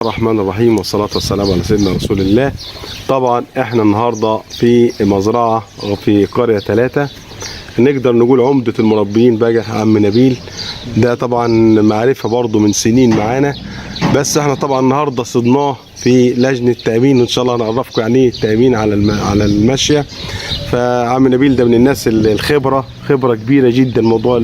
الرحمن الرحيم والصلاة والسلام على سيدنا رسول الله. طبعا احنا النهاردة في مزرعة في قرية 3، نقدر نقول عمدة المربيين بقى عم نبيل ده. طبعا معرفة برضو من سنين معانا، بس احنا طبعا النهاردة صدناه في لجنة تأمين، وان شاء الله هنعرفكم يعني ايه التأمين على الماشية. فعم نبيل ده من الناس خبرة كبيرة جدا موضوع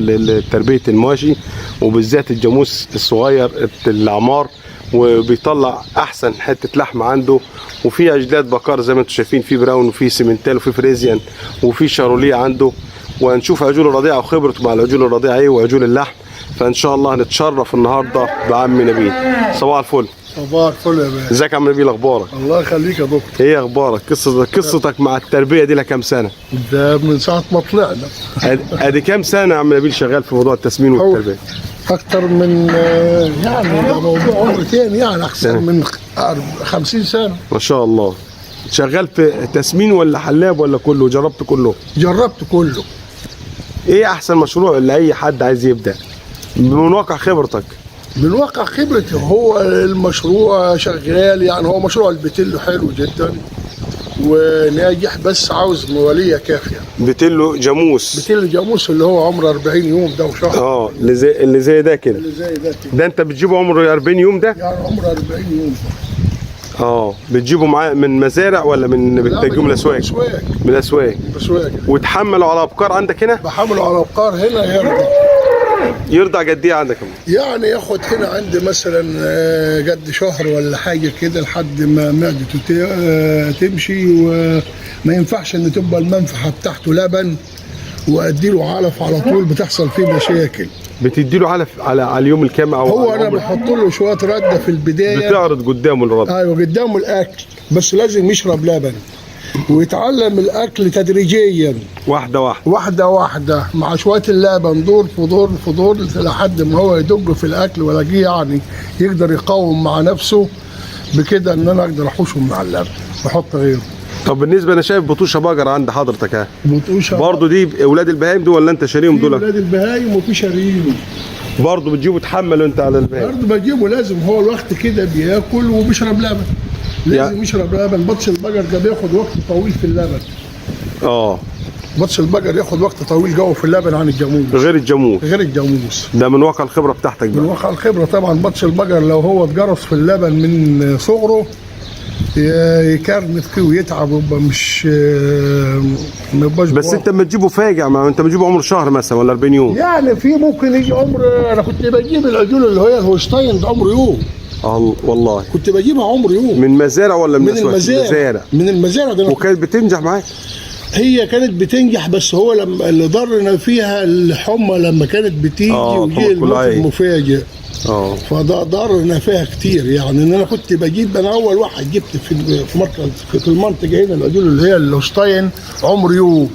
تربية المواشي، وبالذات الجاموس الصغير العمار، وبيطلع احسن حته لحم عنده. وفي اجداد بقر زي ما انتم شايفين، في براون وفي سيمنتال وفي فريزيان وفي شاروليه عنده. وهنشوف عجول الرضيعه وخبرته مع العجول الرضيعه ايه وعجول اللحم. فان شاء الله هنتشرف النهارده بعم نبيل. صباح الفل. صباح الفل يا باشا. ازيك يا عم نبيل؟ اخبارك؟ الله يخليك يا دكتور. ايه اخبارك؟ قصتك مع التربيه دي لها كام سنه؟ ده من ساعه ما طلعنا. ادي كام سنه يا عم نبيل شغال في موضوع التسمين والتربيه؟ اكتر من يعني ده موضوع عمر تاني، يعني احسن من 50 سنه ما شاء الله. شغال في تسمين ولا حلاب ولا كله؟ جربت كله؟ جربت كله. ايه احسن مشروع لاي حد عايز يبدا من واقع خبرتك؟ من واقع خبرتي هو المشروع شغال، يعني هو مشروع البتلو حلو جدا وناجح، بس عاوز مواليه كافيه. بتلو جاموس؟ بتلو جاموس اللي هو عمره 40 يوم ده وشهر. اللي زي ده كده. اللي زي ده كده. ده انت بتجيبه عمره 40 يوم ده؟ يعني عمره 40 يوم. بتجيبه معاه من مزارع ولا بتجيبه من الاسواق؟ من الاسواق. وتحمله على ابقار عندك هنا؟ بحمله على ابقار هنا. يرضع قد ايه عندك؟ يعني ياخد هنا عندي مثلا قد شهر ولا حاجه كده لحد ما معدته تمشي، وما ينفعش ان تبقى المنفعه بتاعته لبن واديله علف على طول، بتحصل فيه مشاكل. بتديله علف على اليوم الكام؟ او هو انا بحط له شويه رده في البدايه. بتعرض قدامه الرد؟ ايوه قدامه الاكل، بس لازم يشرب لبن ويتعلم الاكل تدريجيا، واحده مع شويه اللبن، دور لحد ما هو يدق في الاكل ويلاقيه يعني يقدر يقاوم مع نفسه بكده، ان انا اقدر احوشه مع اللبن واحط غيره. طب بالنسبه انا شايف بطوشه بقر عند حضرتك اهي. بطوشه برضه دي اولاد البهايم دول ولا انت شاريهم دول؟ اولاد البهايم وفي شاريهم. برضه بتجيبه تحمله انت على البهايم؟ برضه بجيبه، لازم هو الوقت كده بياكل وبيشرب لبن، لازم يشرب لبن. بطش البقر ده بياخد وقت طويل في اللبن. بطش البقر ياخد وقت طويل جوه في اللبن عن الجاموس. غير الجاموس ده من واقع الخبره بتاعتك بقى؟ من واقع الخبره طبعا. بطش البقر لو هو اتجرس في اللبن من صغره يكرنف فيه ويتعب ويبقى ما يبقاش. بس انت لما تجيبه فاجع، ما انت بتجيبه عمر شهر مثلا ولا 40 يوم؟ يعني في ممكن يجي عمر. انا كنت بجيب العجول اللي هي الهولشتاين ده عمر يوم. والله كنت بجيبها عمر يوم. من مزارع ولا من المزارع؟ من المزارع ده. وكانت بتنجح معاك؟ هي كانت بتنجح، بس هو لما اللي ضرنا فيها الحمى لمما كانت بتيجي وجي الموت المفاجئ. فده ضرنا فيها كتير، يعني ان انا كنت بجيب. انا اول واحد جبت في مركز في المنطقه هنا العجول اللي هي الهولشتاين عمر يوم.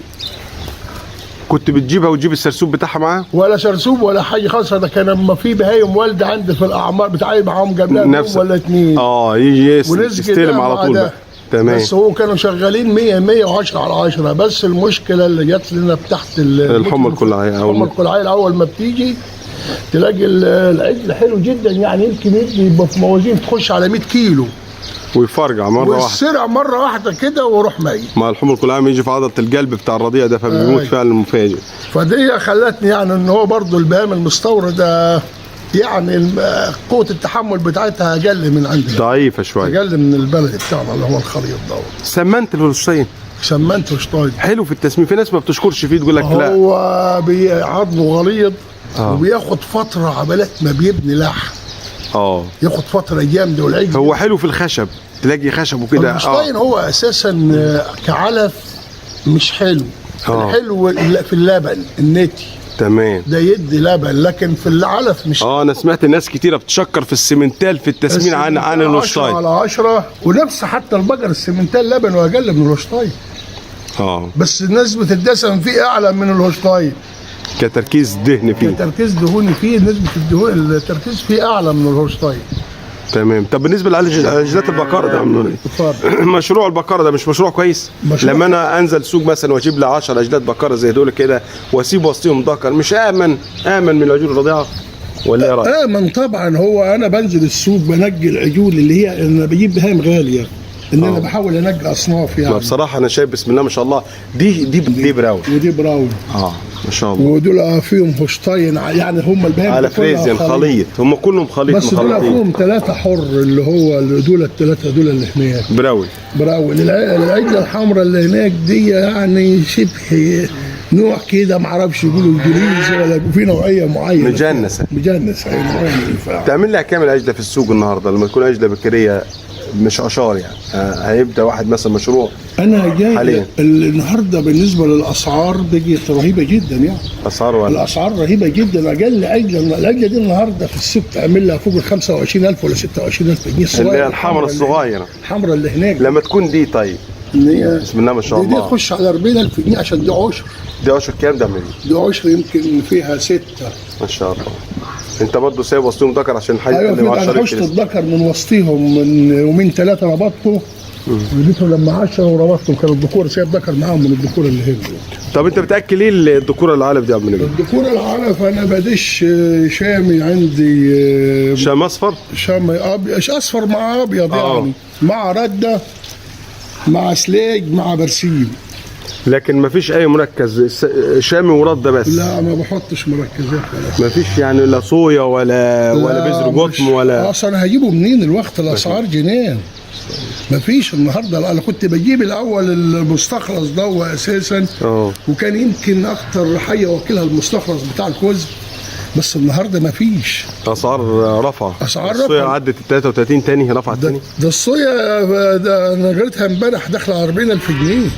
كنت بتجيبها وتجيب السرسوب بتاعها معاها؟ ولا سرسوب ولا حاجه خالص. ده كان لما في بهايم والده عندي في الاعمار بتاعي معاهم قبلها يوم ولا 2. يجي يستلم على طول بقى. تمام. بس هو كانوا شغالين 110 على 10. بس المشكله اللي جت لنا تحت الحمى القلعيه اول ما بتيجي تلاقي العجل حلو جدا، يعني يمكن يبقى في موازين تخش على 100 كيلو ويفرجع مره واحده، والسرع مره واحده كده ويروح ميت. مع الحمى القلعيه يجي في عضله القلب بتاع الرضيع ده، فبيموت فعلا مفاجئ. فدي خلتني يعني ان هو برضه البهائم المستورده يعني قوه التحمل بتاعتها اقل من عندنا، ضعيفه شويه، اقل من البلد بتاعنا اللي هو الخليط ده. سمنت الهولشتاين؟ سمنت هولشتاين حلو في التسمين. في ناس ما بتشكرش فيه، تقول لك لا هو عظمه غليظ وبياخد فتره عبالات ما بيبني لحم. ياخد فتره جامده. والعجل هو حلو في الخشب، تلاقي خشب وكده. الهولشتاين هو اساسا كعلف مش حلو. الحلو في اللبن النتي. تمام. ده يدي لبن، لكن في العلف مش. انا سمعت ناس كتيره بتشكر في السمنتال في التسمين عن الهولشتاين. 10 على 10. ونفس حتى البقر السمنتال لبن واقل من الهولشتاين. بس نسبه الدسم فيه اعلى من الهولشتاين. كتركيز دهن فيه. كتركيز دهوني فيه نسبه التركيز فيه اعلى من الهولشتاين. تمام. طب بالنسبه لعجلات البقره ده عملوا ايه؟ مشروع البقره ده مش مشروع كويس؟ لما انا انزل سوق مثلا واجيب لي 10 عجلات بقره زي دول كده واسيب وسطهم ذكر، مش امن من العجول الرضيعه؟ ولا ايه رايك؟ من طبعا هو انا بنزل السوق بنجي العجول اللي هي انا بجيب بهايم غاليه، ان انا بحاول انجي اصناف ما يعني. بصراحه انا شايف بسم الله ما شاء الله دي براون. ودي براون. ما شاء الله. ودول فيهم هوشتاين، يعني هم البهايم على فريزيان خليط، هم كلهم خليط بس دول مخلطين. فيهم 3 حر، اللي هو دول الثلاثه دول اللي هناك براون. العجله الحمراء اللي هناك دي يعني شبه نوع كده ما اعرفش يقولوا انجليزي ولا في نوعيه معينه مجنسه ايوه. تعمل لها كام العجله في السوق النهارده لما تكون عجله بكريه مش اشار يعني؟ هيبدا واحد مثلا مشروع. انا جاي حاليا النهارده بالنسبه للاسعار بقت رهيبه جدا يعني. الاسعار رهيبه جدا. اقل العجله دي النهارده في السوق تعمل لها فوق ال 25,000 ولا 26,000 جنيه. اللي هي الحمراء الصغيره، الحمراء اللي هناك لما تكون دي طيب بسم الله ما شاء الله دي تخش على 40,000 جنيه عشان دي عشر. دي عشر كام ده مني؟ دي عشر يمكن فيها 6 ما شاء الله. انت برضه سايب وسطهم ذكر عشان الحاجه اللي اللي انا حشت الذكر من وسطهم من يومين 3 ربطته ولقيتهم لما 10 وربطتهم كان الذكور سايب ذكر معاهم من الذكور اللي هنا. طب انت بتاكل ايه الذكور العلف دي يا عم نبيل؟ الذكور العلف انا بدش شامي عندي، شام اصفر؟ شامي اصفر مع ابيض يعني، مع رده مع سليج مع برسيم. لكن ما فيش اي مركز شامي ورده بس؟ لا ما بحطش مركزات ما فيش يعني لا صويا ولا بذر قطن ولا. اصلا هجيبه منين الوقت؟ الاسعار جنان. ما فيش النهارده. انا كنت بجيب الاول المستخلص ده اساسا وكان يمكن اكتر حاجه واكلها المستخلص بتاع الكوز، بس النهارده ما فيش. اسعار رفع. الصويا عدت ال 33 تاني، رفعت تاني. ده الصويا ده انا قريتها امبارح داخله على 40,000 جنيه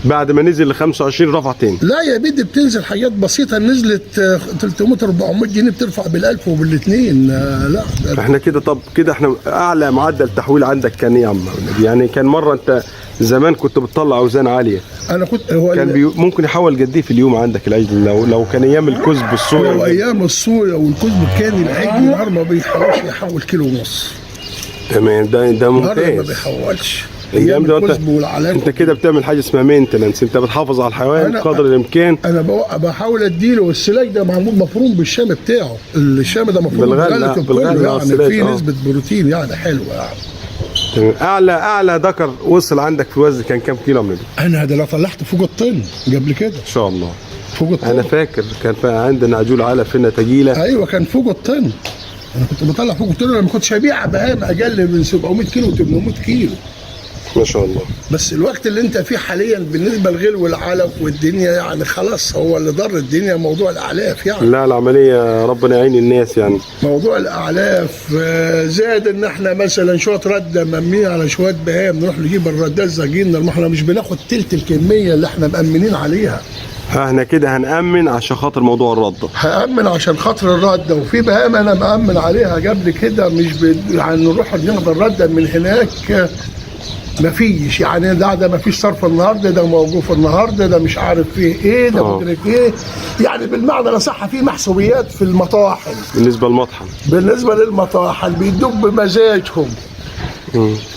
بعد ما نزل ل 25 رفع تاني. لا يا بيدي بتنزل حاجات بسيطه، نزلت 300 400 جنيه بترفع بال1000 وبال2. لا احنا كده. طب كده احنا اعلى معدل تحويل عندك كان ايه يا عم؟ يعني كان مره انت زمان كنت بتطلع اوزان عاليه. انا كنت هو كان ممكن يحول قد ايه في اليوم عندك العجل لو كان ايام الكزب الصويا؟ هو ايام الصويا والكزب كان العجل النهار ما بيحاولش يحول كيلو ونص. تمام. ده ممتاز. ما بيحولش ايام ده. انت كده بتعمل حاجه اسمها مينتنس، انت بتحافظ على الحيوان قدر الامكان. انا بحاول اديله والسلاج ده معمول مفروم بالشام بتاعه. الشام ده مفروم بالغلة يعني فيه نسبه بروتين يعني حلوه يعني. اعلى ذكر وصل عندك في الوزن كان كام كيلو منه؟ انا ده طلعت فوق الطن قبل كده ان شاء الله. فوق الطن. انا فاكر كان عندنا عجول علف هنا تجيله. ايوه كان فوق الطن. انا كنت بطلع فوق الطن. انا ما كنتش هبيع بهام اقل من 700 كيلو و800 كيلو ما شاء الله. بس الوقت اللي انت فيه حاليا بالنسبه للغلو والعلف والدنيا يعني خلاص هو اللي ضر الدنيا موضوع الاعلاف يعني. لا العمليه ربنا يعين الناس يعني. موضوع الاعلاف زاد ان احنا مثلا شويه رده مأمنين على شويه بهام نروح نجيب الردات زاجين، ما احنا مش بناخد تلت الكميه اللي احنا مأمنين عليها. احنا كده هنأمن عشان خاطر موضوع الرده. هأمن عشان خاطر الرده، وفي بهام انا مأمن عليها قبل كده مش يعني نروح ناخد الرده من هناك ما فيش يعني. ده ما فيش صرف النهارده، ده موقوف النهارده، ده مش عارف فيه ايه، ده مدرك ايه يعني. بالمعنى الاصح في محسوبيات في المطاحن. بالنسبه للمطاحن بيدوك بمزاجهم.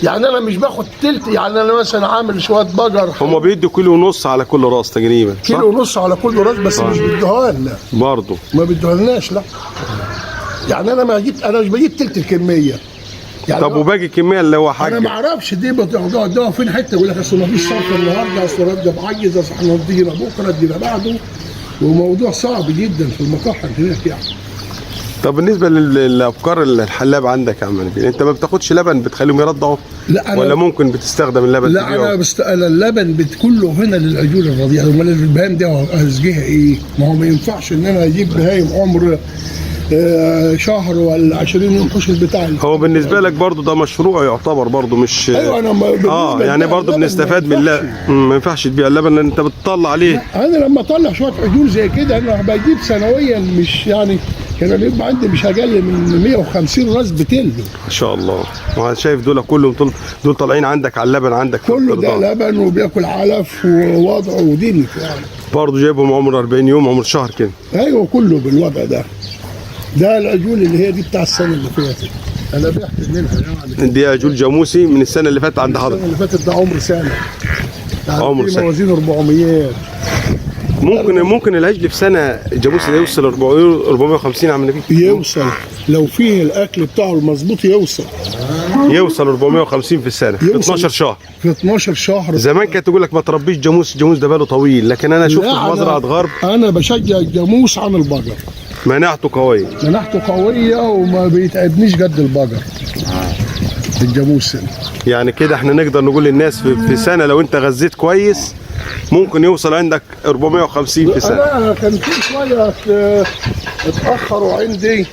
يعني انا مش باخد تلت. يعني انا مثلا عامل شويه بقر هم بيدوا كيلو ونص على كل راس تقريبا. كيلو ونص على كل راس بس مش بيدوها لنا برضه. ما بيدوها لناش لا. يعني انا مش بجيب تلت الكميه يعني. طب وباقي الكميه اللي هو حاجه؟ انا ما اعرفش دي بتاخدوها فين حته يقول لك اصل ما فيش صرف النهارده، اصل رد معجز، اصل احنا ادينا بكره ادينا بعده، وموضوع صعب جدا في المطاحن هناك يعني. طب بالنسبه للافكار الحلاب عندك يا عم نبيل، انت ما بتاخدش لبن بتخليهم يرضعوا؟ لا ولا ممكن بتستخدم اللبن؟ لا انا اللبن كله هنا للعجول الرضيعه. امال البهايم دي هسقيها ايه؟ ما هو ما ينفعش ان انا اجيب بهايم عمر شهر ولا 20 يوم حشر بتاعي. هو بالنسبه لك برضو ده مشروع يعتبر برضو مش ايوه انا يعني برضو بنستفاد من اللبن. ما ينفعش تبيع اللبن لان انت بتطلع عليه. انا لما اطلع شويه عجول زي كده انا بجيب سنويا مش يعني كان بيبقى عندي مش اقل من 150 راس بتلد. ما شاء الله. وانا شايف دول كلهم دول طالعين عندك على اللبن عندك كله ده لبن وبياكل علف ووضعه ودينك يعني. برضو جايبهم عمر 40 يوم عمر شهر كده. ايوه كله بالوضع ده. ده العجول اللي هي دي بتاع السنه اللي فاتت انا بعت منها يعني. دي عجول جاموسي من السنه اللي فاتت عند حضرتك؟ السنه اللي فاتت ده عمر سنه يعني عمر سنه. موازين 400 ممكن العجل في سنه جاموس ده يوصل 450 عم نبيل. يوصل لو فيه الاكل بتاعه المظبوط يوصل 450 في السنه في 12 شهر. في 12 شهر. زمان كانت تقول لك ما تربيش جاموس، الجاموس ده باله طويل، لكن انا شفت في مزرعه غرب انا بشجع الجاموس عن البقر. مناعته قويه. مناعته قويه وما بيتعبنيش قد البقر. الجاموس يعني كده احنا نقدر نقول للناس في سنه لو انت غذيت كويس ممكن يوصل عندك 450 في سنه. انا كان في شويه اتاخروا عندي،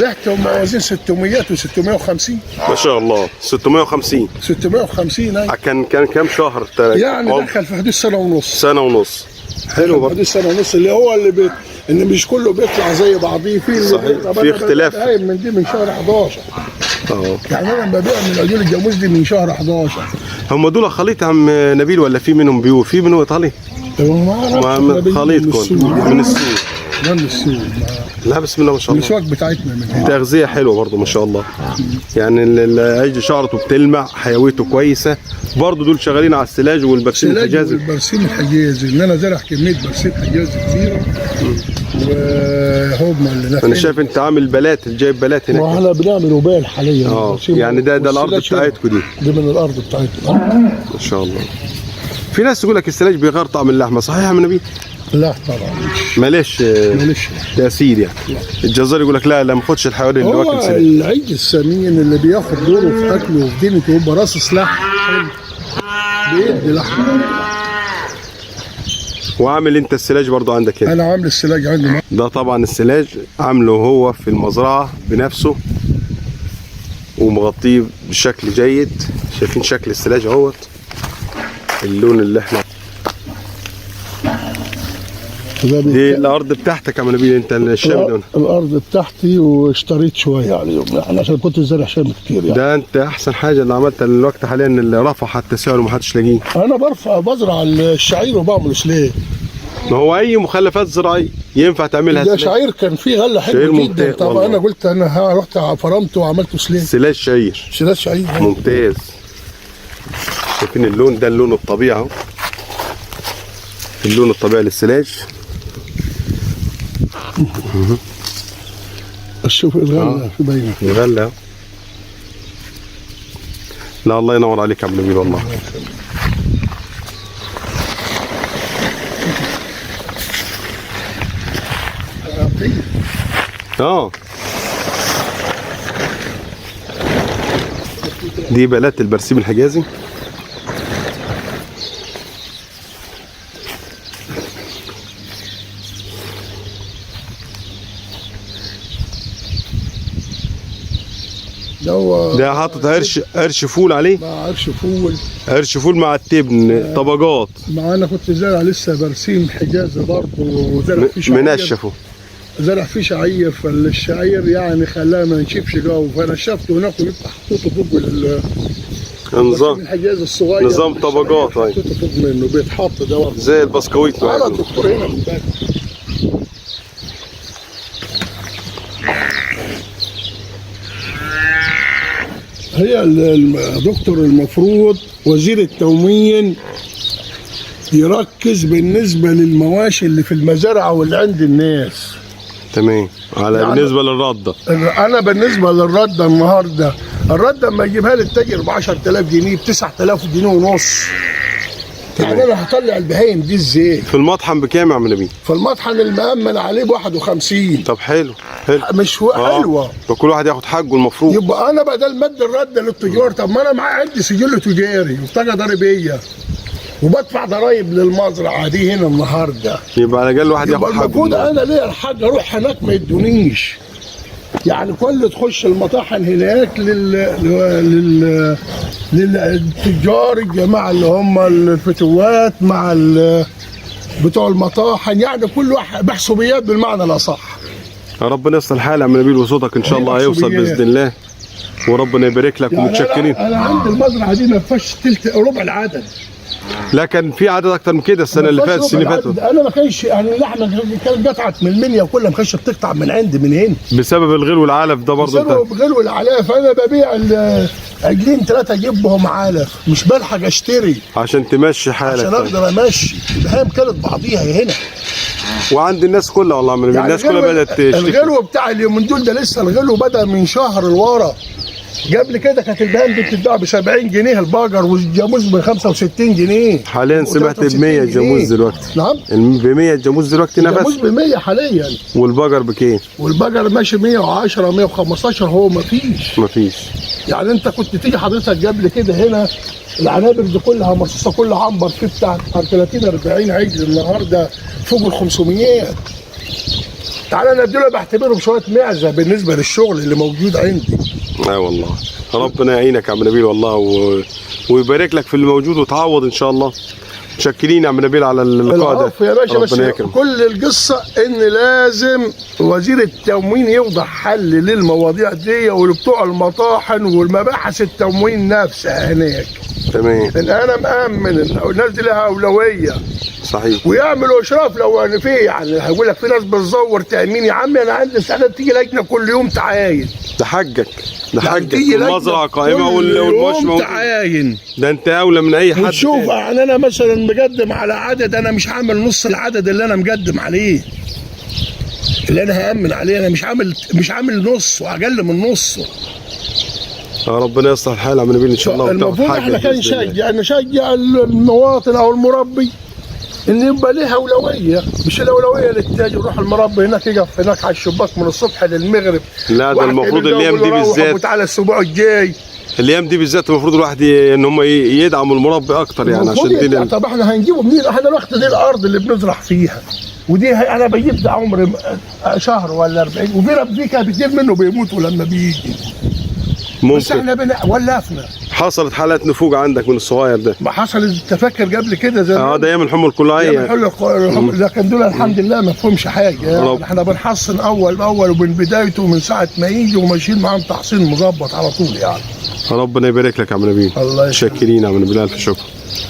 بعت موازين 600 و650. ما شاء الله 650 650 كان كام شهر؟ يعني دخل في حدود سنه ونص. سنه ونص حلو برضه. حدود سنه ونص اللي هو ان مش كله بيطلع زي بعضيه، في صحيح في اختلاف. من دي من شهر 11. يعني انا ببيع من عجول الجاموس دي من شهر 11. هم دول خليط عم نبيل ولا في منهم بيور؟ في منهم ايطالي؟ خليط كله من السوق. من السوق. لا بسم الله ما شاء الله. الاسواق بتاعتنا من هنا. تغذيه حلوه برضه ما شاء الله. يعني العجل شعرته بتلمع، حيويته كويسه. برضه دول شغالين على السلاج والبرسيم الحجازي. البرسيم الحجازي ان انا زارع كميه برسيم حجازي كثيره. وهم اللي انا شايف انت عامل بلات، جايب بلات هناك. واحنا بنعمل وبال حاليا. يعني ده الارض بتاعتكم دي. دي من الارض بتاعتنا. ما شاء الله. في ناس تقول لك السلاج بيغير طعم اللحمه، صحيح يا عم نبيل؟ لا طبعا ماليش تأثير يعني. الجزار يقول لك لا ما خدش الحيوان اللي واكل سلاج. العجل السمين اللي بياخد دوره في اكله وفي دينته يبقى راس سلاح بيدي لحمه. وعامل انت السلاج برضو عندك هنا؟ انا عامل السلاج عندي. ده طبعا السلاج عامله هو في المزرعه بنفسه ومغطيه بشكل جيد. شايفين شكل السلاج اهوت، اللون اللي احنا دي الارض بتاعتك يا عم نبيل انت الشام؟ الارض بتاعتي واشتريت شويه عليهم يعني عشان كنت زارع شام كتير يعني. ده انت احسن حاجه اللي عملتها الوقت حاليا اللي رفع حتى سعره ما حدش لاقيه. انا بزرع الشعير وبعمله سليه. ما هو اي مخلفات زراعيه ينفع تعملها ده شعير كان فيه غله حلوه جدا. طب انا قلت انا رحت فرمته وعملته سليه. سلاج شعير. سلاج شعير ممتاز. شايفين اللون ده اللون الطبيعي اهو. اللون الطبيعي للسلاج. شوف الغله في باينه. الغله. لا الله ينور عليك يا عبد النبيل والله. دي بلات البرسيم الحجازي. ده حاطط قرش فول عليه. مع قرش فول. قرش فول مع التبن طبقات. مع انا كنت زارع لسه برسيم حجازي برضه وزارع فيه شعير. منشفه. زرع فيه شعير، فالشعير يعني خلاه ما ينشفش جو، فنشفته هناك وجبت حطيته فوق نظام الحجاز الصغير. نظام طبقات. حطيته فوق منه بيتحط ده زي البسكويت. على الدكتور هنا من بعد. هي الدكتور المفروض وزير التموين يركز بالنسبة للمواشي اللي في المزارع واللي عند الناس. تمام. على يعني بالنسبة للردة. أنا بالنسبة للردة النهاردة، الردة لما يجيبها لي التاجر ب 10000 جنيه ب 9000 جنيه ونص. يعني أنا هطلع البهايم دي إزاي؟ في المطحن بكام يا عم نبيل؟ في المطحن المأمن عليه ب 51. طب حلو. مش حلوة. فكل واحد ياخد حقه المفروض. يبقى أنا بدل ما أدي الردة للتجار، طب ما أنا معايا عندي سجل تجاري وبطاقة ضريبية وبدفع ضرايب للمزرعه دي هنا النهارده. يبقى على الاقل واحد ياخد حقه. المفروض انا ليا الحاج اروح هناك ما يدونيش. يعني كل تخش المطاحن هناك للتجار الجماعه اللي هم الفتوات مع بتوع المطاحن، يعني كل واحد بحسوبيات بالمعنى الاصح. ربنا يصلح الحال يا عم نبيل وصوتك ان شاء الله هيوصل باذن الله وربنا يبارك لك. يعني ومتشكرين. انا عندي المزرعه دي ما فيهاش ربع العدد. لكن في عدد اكتر من كده السنه اللي فاتت، السنه اللي فاتت. انا ما كانش يعني اللحمه كانت قطعت من المنيا وكلها ما كانتش بتقطع من عندي من هنا بسبب الغلو والعلف ده برضه. بسبب الغلو والعلاف. انا ببيع عجلين 3 اجيبهم علف، مش بلحق اشتري عشان تمشي حالك، عشان اقدر امشي. البهايم كانت بعضيها هنا وعند الناس كلها والله من يعني الناس كلها بدات تشتكي. الغلو بتاع اليومين دول ده لسه الغلو بدا من شهر لورا. قبل كده كانت البهايم دي بتتباع ب 70 جنيه البقر، والجاموس ب 65 جنيه. حاليا سمعت ب 100 الجاموس دلوقتي. نعم ب 100 الجاموس دلوقتي نفس. الجاموس ب 100 حاليا. والبقر بكام؟ والبقر ماشي 110 115. هو مفيش يعني. انت كنت تيجي حضرتك قبل كده هنا العنابر دي كلها مرصوصه، كل عنبر فيه بتاع 30 40 عجل. النهارده فوق ال 500. تعالى انا دول بعتبرهم شويه معزه بالنسبه للشغل اللي موجود عندي. والله ربنا يعينك يا عم نبيل والله ويبارك لك في اللي موجود وتعوض ان شاء الله. متشكرين يا عم نبيل على اللقاء ده يا باشا. بس يكرم. كل القصه ان لازم وزير التموين يوضع حل للمواضيع دي، وبتوع المطاحن والمباحث التموين نفسها هناك. تمام. ان انا مأمن الناس دي لها اولويه. صحيح. ويعملوا اشراف لو انا في يعني هيقول لك في ناس بتزور تامين. يا عم انا عندي استعداد تيجي لجنه كل يوم تعاين. ده حقك، ده يعني حقك. المزرعه قائمه والمواشي موجود. تعاين. ده انت اولى من اي حد. شوف يعني انا مثلا مقدم على عدد، انا مش عامل نص العدد اللي انا مقدم عليه، اللي انا هامن عليه. انا مش عامل نص واقل من نصه. ربنا يصلح الحال يا عم نبيل ان شاء الله. المفروض احنا كان نشجع المواطن او المربي ان يبقى ليه اولويه، مش الاولويه للتاجر. يروح المربي هناك يقف هناك على الشباك من الصبح للمغرب. لا ده المفروض الايام دي بالذات. وتعالى الاسبوع الجاي. الايام دي بالذات المفروض الواحد ان هم يدعموا المربي اكتر يعني عشان طب احنا هنجيبه منين؟ احنا الوقت دي الارض اللي بنزرع فيها، ودي انا بجيب ده عمر شهر ولا 40، وفي ربيكه كتير منه بيموتوا لما بيجي. ممكن. بس احنا ولفنا. حصلت حالات نفوق عندك من الصغير ده؟ ما حصل تفكر قبل كده زمان. ده ايام الحمى الكليه. لكن دول الحمد لله ما فهمش حاجه. احنا بنحصن اول ومن بدايته من ساعه ما يجي وماشيين معاهم تحصين مظبط على طول يعني. ربنا يبارك لك يا عم نبيل. الله يسلمك. شاكرين يا عم نبيل، الف شكر.